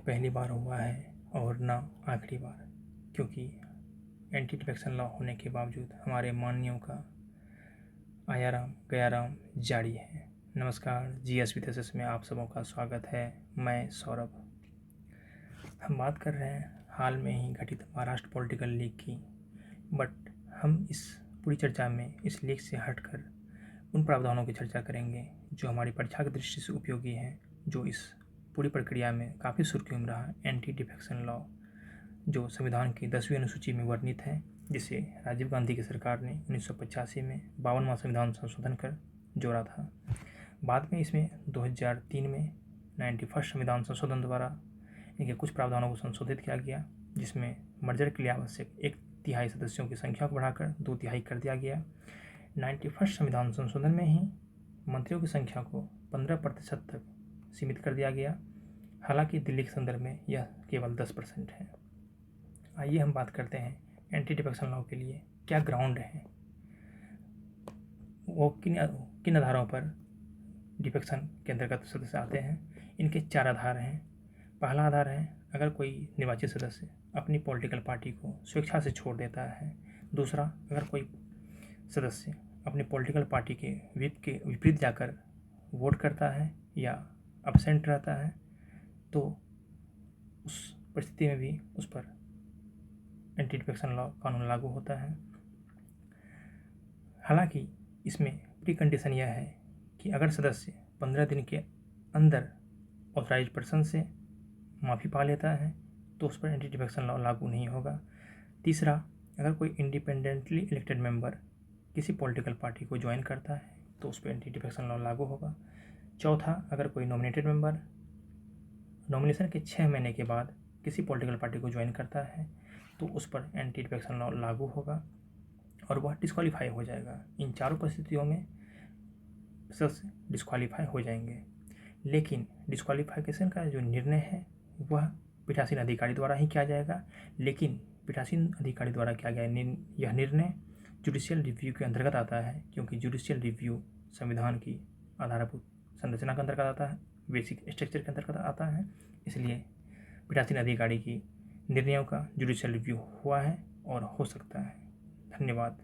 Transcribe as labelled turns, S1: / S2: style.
S1: पहली बार हुआ है और ना आखिरी बार, क्योंकि एंटी डिफेक्शन लॉ होने के बावजूद हमारे माननीयों का आयाराम गयाराम जारी है। नमस्कार, जीएसपी थीसिस में आप सबों का स्वागत है। मैं सौरभ। हम बात कर रहे हैं हाल में ही घटित महाराष्ट्र पॉलिटिकल लीग की, बट हम इस पूरी चर्चा में इस लीग से हटकर उन प्रावधानों की चर्चा करेंगे जो हमारी परीक्षा की दृष्टि से उपयोगी हैं, जो इस पूरी प्रक्रिया में काफ़ी सुर्खियों में रहा। एंटी डिफेक्शन लॉ जो संविधान की 10वीं अनुसूची में वर्णित है, जिसे राजीव गांधी की सरकार ने 1985 में 52वां संविधान संशोधन कर जोड़ा था। बाद में इसमें 2003 में 91वां संविधान संशोधन द्वारा इनके कुछ प्रावधानों को संशोधित किया गया, जिसमें मर्जर के लिए आवश्यक 1/3 सदस्यों की संख्या को बढ़ाकर 2/3 कर दिया गया। 91वां संविधान संशोधन में ही मंत्रियों की संख्या को 15% तक सीमित कर दिया गया। हालांकि दिल्ली के संदर्भ में यह केवल 10% है। आइए हम बात करते हैं एंटी डिफेक्शन लॉ के लिए क्या ग्राउंड है, वो किन आधारों पर डिफेक्शन के अंतर्गत सदस्य आते हैं। इनके 4 आधार हैं। पहला आधार है अगर कोई निर्वाचित सदस्य अपनी पॉलिटिकल पार्टी को स्वेच्छा से छोड़ देता है। दूसरा, अगर कोई सदस्य अपनी पॉलिटिकल पार्टी के व्हिप के विपरीत जाकर वोट करता है या अब्सेंट रहता है, तो उस परिस्थिति में भी उस पर एंटी डिफेक्शन लॉ कानून लागू होता है। हालांकि इसमें प्री कंडीशन यह है कि अगर सदस्य 15 दिन के अंदर ऑथराइज पर्सन से माफ़ी पा लेता है तो उस पर एंटी डिफेक्शन लॉ लागू नहीं होगा। तीसरा, अगर कोई इंडिपेंडेंटली इलेक्टेड मेंबर किसी पॉलिटिकल पार्टी को ज्वाइन करता है तो उस पर एंटी डिफेक्शन लॉ लागू होगा। चौथा, अगर कोई नॉमिनेटेड मेंबर नॉमिनेशन के 6 महीने के बाद किसी पॉलिटिकल पार्टी को ज्वाइन करता है तो उस पर एंटी डिफेक्शन लॉ लागू होगा और वह डिस्क्वालीफाई हो जाएगा। इन चारों परिस्थितियों में सदस्य डिस्क्वालीफाई हो जाएंगे, लेकिन डिस्क्वालीफिकेशन का जो निर्णय है वह पीठासीन अधिकारी द्वारा ही किया जाएगा। लेकिन पीठासीन अधिकारी द्वारा किया गया यह निर्णय जुडिशियल रिव्यू के अंतर्गत आता है, क्योंकि जुडिशियल रिव्यू संविधान की आधारभूत संरचना के अंतर्गत आता है, बेसिक स्ट्रक्चर के अंतर्गत आता है। इसलिए पीठासीन अधिकारी की निर्णयों का जुडिशियल रिव्यू हुआ है और हो सकता है। धन्यवाद।